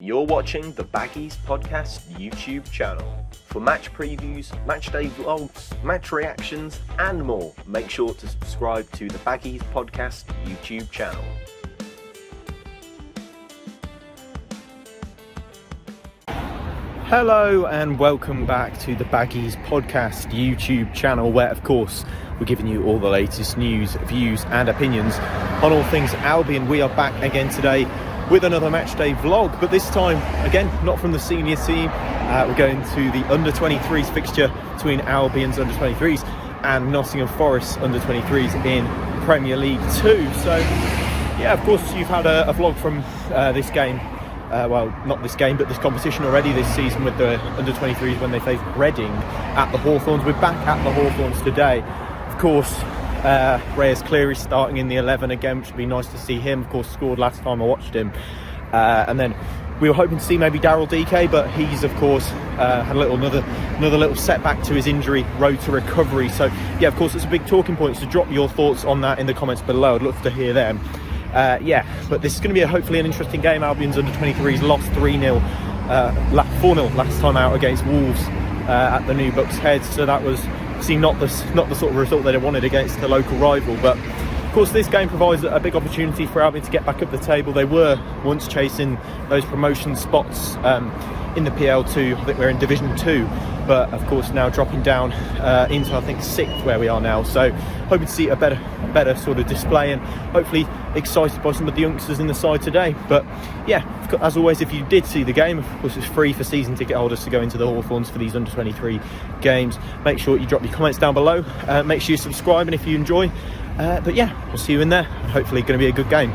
You're watching the Baggies Podcast YouTube channel. For match previews, matchday vlogs, match reactions, and more, make sure to subscribe to the Baggies Podcast YouTube channel. Hello and welcome back to the Baggies Podcast YouTube channel, where of course we're giving you all the latest news, views and opinions on all things Albion. We are back again today with another Matchday vlog, but this time again not from the senior team. We're going to the under-23s fixture between Albion's under-23s and Nottingham Forest's under-23s in Premier League 2. So yeah, of course you've had a vlog from this game. Well, not this game, but this competition already this season with the under-23s when they faced Reading at the Hawthorns. We're back at the Hawthorns today. Of course, Reyes Cleary starting in the 11 again, which would be nice to see him. Of course, scored last time I watched him. And then we were hoping to see maybe Daryl DK, but he's, of course, had another little setback to his injury, road to recovery. So, yeah, of course, it's a big talking point. So drop your thoughts on that in the comments below. I'd love to hear them. Yeah, but this is going to be hopefully an interesting game. Albion's under-23s lost 3-0, 4-0 last time out against Wolves at the new Bucks Head. So that was not the sort of result that they wanted against the local rival. But of course, this game provides a big opportunity for Albion to get back up the table. They were once chasing those promotion spots in the PL2. I think we're in Division 2, but of course now dropping down into, I think, 6th where we are now. So hoping to see a better sort of display, and hopefully excited by some of the youngsters in the side today. But yeah, as always, if you did see the game, of course it's free for season ticket holders to go into the Hawthorns for these under-23 games. Make sure you drop your comments down below. Make sure you subscribe, and if you enjoy, but yeah, we'll see you in there. Hopefully going to be a good game.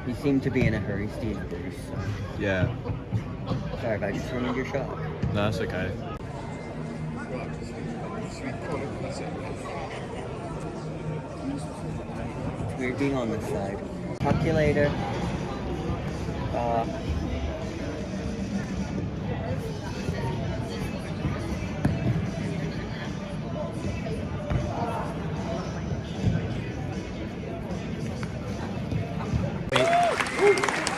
You seem to be in a hurry, Steve Bruce. Yeah. Sorry if I just ruined your shot. No, that's okay. It's weird being on this side. Talk to you later.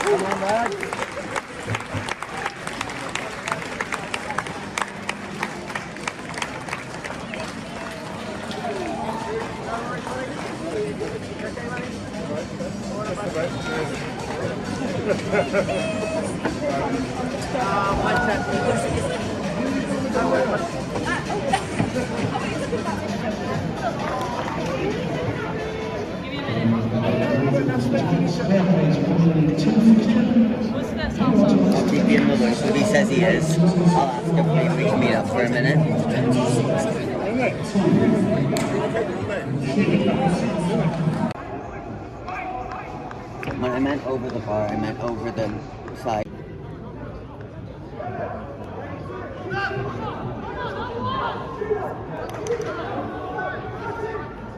Come on, lad. I'll keep you in the loop. If he says he is, I'll ask him if we can meet up for a minute. When I meant over the bar, I meant over the side.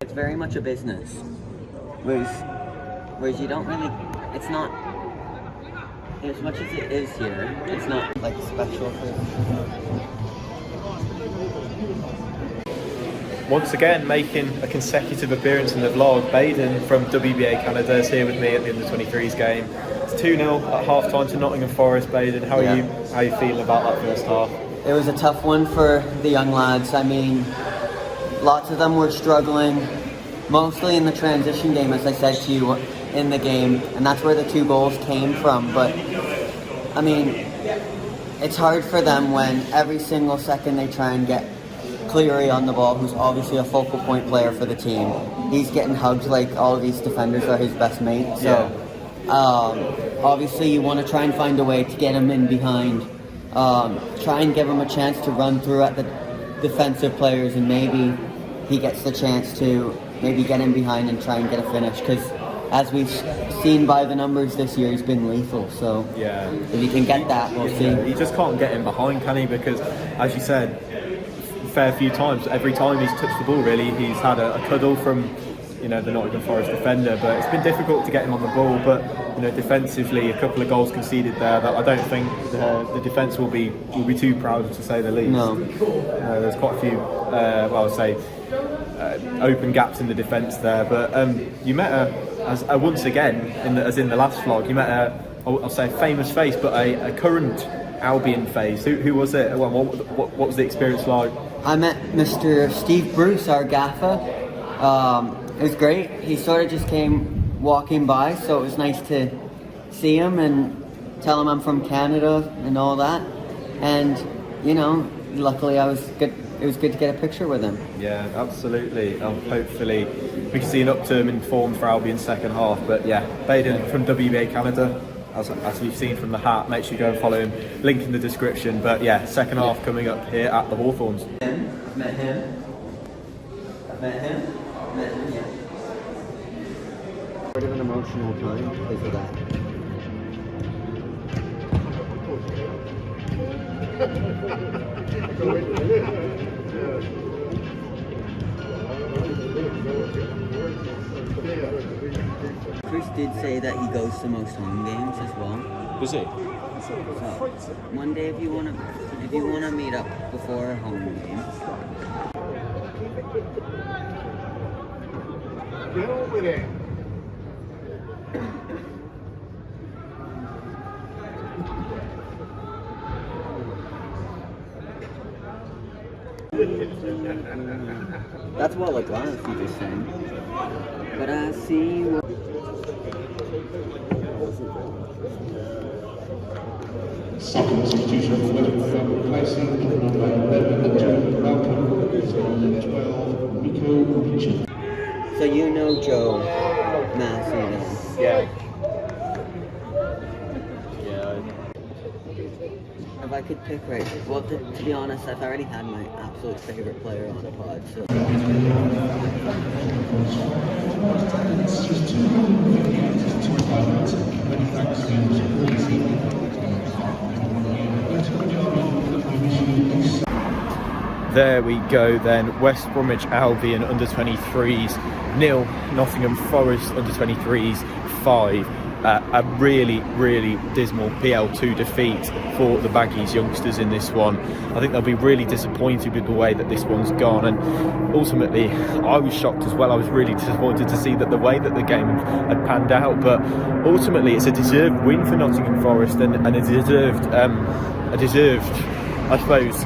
It's very much a business. Whereas you don't really, it's not, as much as it is here, it's not like special for... Once again, making a consecutive appearance in the vlog, Baden from WBA Canada is here with me at the under-23s game. It's 2-0 at half-time to Nottingham Forest. Baden, how are you feeling about that first half? It was a tough one for the young lads. I mean, lots of them were struggling, mostly in the transition game, as I said to you in the game, and that's where the 2 goals came from. But, I mean, it's hard for them when every single second they try and get Cleary on the ball, who's obviously a focal point player for the team. He's getting hugged like all of these defenders are his best mate. So, obviously you want to try and find a way to get him in behind. Try and give him a chance to run through at the defensive players, and maybe he gets the chance to maybe get in behind and try and get a finish. Because as we've seen by the numbers this year, he's been lethal. So yeah, if he can get that, we'll see. He just can't get in behind, can he? Because, as you said, a fair few times, every time he's touched the ball, really, he's had a cuddle from the Nottingham Forest defender, but it's been difficult to get him on the ball. But defensively, a couple of goals conceded there that I don't think the defence will be too proud, to say the least. No. There's quite a few, open gaps in the defence there. But you met once again, as in the last vlog, you met I'll say a famous face, but a current Albion face. Who was it? What was the experience like? I met Mr. Steve Bruce, our gaffer. It was great. He sort of just came walking by, so it was nice to see him and tell him I'm from Canada and all that. And luckily it was good to get a picture with him. Yeah, absolutely. Hopefully we can see an upturn in form for Albion's second half. But yeah, Baden from WBA Canada, as we've seen from the hat. Make sure you go and follow him. Link in the description. But yeah, second half coming up here at the Hawthorns. Met him, yeah. Sort of an emotional time because of that. Chris did say that he goes to most home games as well. Was he? So one day, if you wanna meet up before a home game. Get over there. That's what glass you just saying. But I see you. Second substitution for Wellington, replacing number 11, Malcolm, is on 12, Rico Richard. So you know Joe Massey then? Yeah. If I could pick to be honest, I've already had my absolute favourite player on the pod, so. There we go then. West Bromwich Albion under 23's 0, Nottingham Forest under 23's 5. A really, really dismal PL2 defeat for the Baggies youngsters in this one. I think they'll be really disappointed with the way that this one's gone, and ultimately I was shocked as well. I was really disappointed to see that the way that the game had panned out, but ultimately it's a deserved win for Nottingham Forest and a deserved I suppose,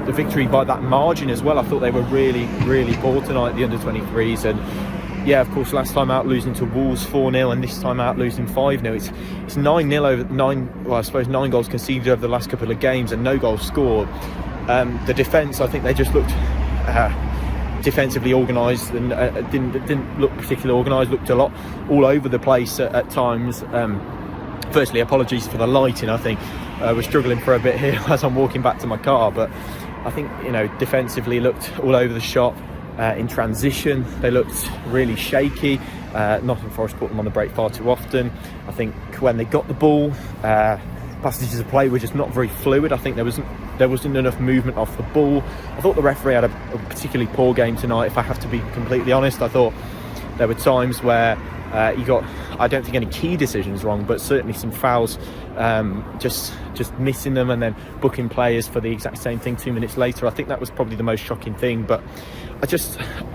the victory by that margin as well. I thought they were really, really poor tonight, the under 23's, and yeah, of course, last time out losing to Wolves 4-0, and this time out losing 5-0. It's 9-0 over 9. Well, I suppose 9 goals conceded over the last couple of games and no goals scored. The defence, I think they just looked defensively organised and didn't look particularly organised. Looked a lot all over the place at times. Firstly, apologies for the lighting. I think we're struggling for a bit here as I'm walking back to my car, but I think defensively looked all over the shop. In transition, they looked really shaky. Nottingham Forest put them on the break far too often. I think when they got the ball, passages of play were just not very fluid. I think there wasn't enough movement off the ball. I thought the referee had a particularly poor game tonight, if I have to be completely honest. I thought there were times where he got, I don't think any key decisions wrong, but certainly some fouls, just missing them and then booking players for the exact same thing 2 minutes later. I think that was probably the most shocking thing, but I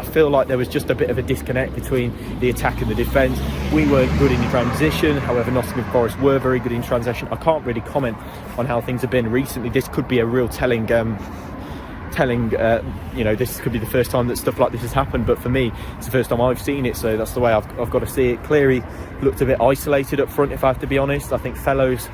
feel like there was just a bit of a disconnect between the attack and the defence. We weren't good in the however Nottingham Forest were very good in transition. I can't really comment on how things have been recently. This could be a real telling this could be the first time that stuff like this has happened, but for me it's the first time I've seen it, so that's the way I've got to see it. Cleary looked a bit isolated up front, if I have to be honest. I think Fellows,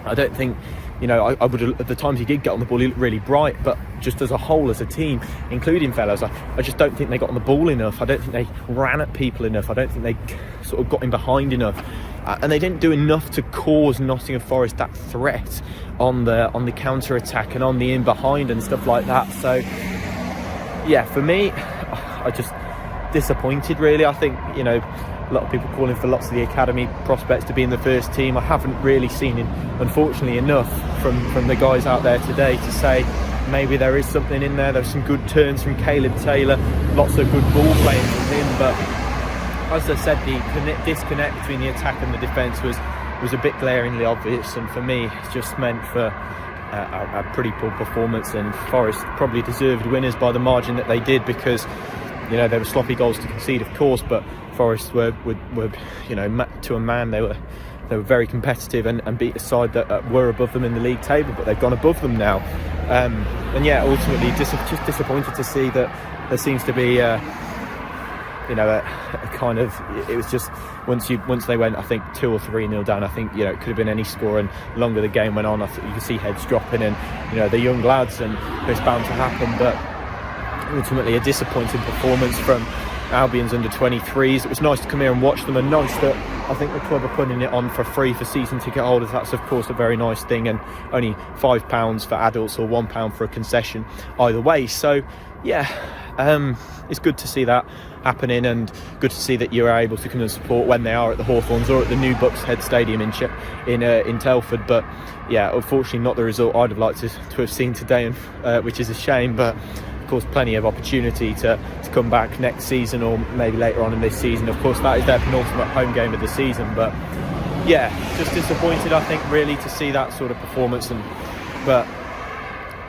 I don't think, I would have, at the times he did get on the ball, he looked really bright, but just as a whole, as a team, including Fellows, I just don't think they got on the ball enough. I don't think they ran at people enough. I don't think they sort of got in behind enough, and they didn't do enough to cause Nottingham Forest that threat on the counter attack and on the in behind and stuff like that. So yeah, for me, I just disappointed really. I think a lot of people calling for lots of the academy prospects to be in the first team. I haven't really seen, unfortunately, enough from the guys out there today to say maybe there is something in there. There's some good turns from Caleb Taylor, lots of good ball playing from him, but as I said, the disconnect between the attack and the defence was a bit glaringly obvious, and for me it's just meant for a pretty poor performance, and Forest probably deserved winners by the margin that they did, because you know, there were sloppy goals to concede, of course, but Forest were you know, to a man, they were very competitive and beat a side that were above them in the league table, but they've gone above them now. And yeah, ultimately just disappointed to see that there seems to be you know, a kind of, it was just once they went, I think 2 or 3-0 down, I think, you know, it could have been any score, and the longer the game went on, I think you could see heads dropping, and you know, the young lads, and it's bound to happen. But ultimately a disappointing performance from Albion's under 23s. It was nice to come here and watch them, and nice that I think the club are putting it on for free for season ticket holders. That's of course a very nice thing, and only £5 for adults or £1 for a concession either way. So yeah, it's good to see that happening, and good to see that you're able to come and support when they are at the Hawthorns or at the new Bucks Head Stadium in Telford. But yeah, unfortunately not the result I'd have liked to have seen today, and which is a shame. But of course, plenty of opportunity to come back next season, or maybe later on in this season. Of course, that is their penultimate home game of the season. But yeah, just disappointed, I think, really, to see that sort of performance. But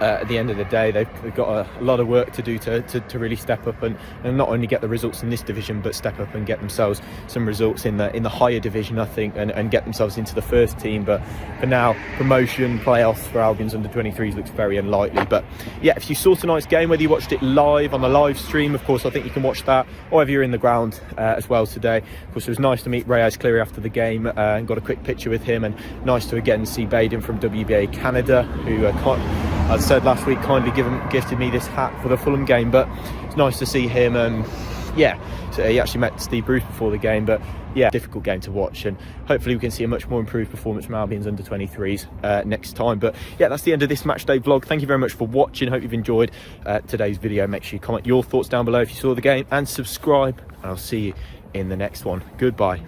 at the end of the day, they've got a lot of work to do to really step up and not only get the results in this division, but step up and get themselves some results in the higher division, I think, and get themselves into the first team. But for now, promotion playoffs for Albion's under 23s looks very unlikely. But yeah, if you saw tonight's game, whether you watched it live on the live stream, of course I think you can watch that, or if you're in the ground as well today. Of course, it was nice to meet Reyes Cleary after the game and got a quick picture with him, and nice to again see Baden from WBA Canada, who as I said last week, kindly gifted me this hat for the Fulham game. But it's nice to see him. Yeah, so he actually met Steve Bruce before the game. But yeah, difficult game to watch, and hopefully we can see a much more improved performance from Albion's under 23s next time. But yeah, that's the end of this Matchday vlog. Thank you very much for watching. Hope you've enjoyed today's video. Make sure you comment your thoughts down below if you saw the game, and subscribe, and I'll see you in the next one. Goodbye.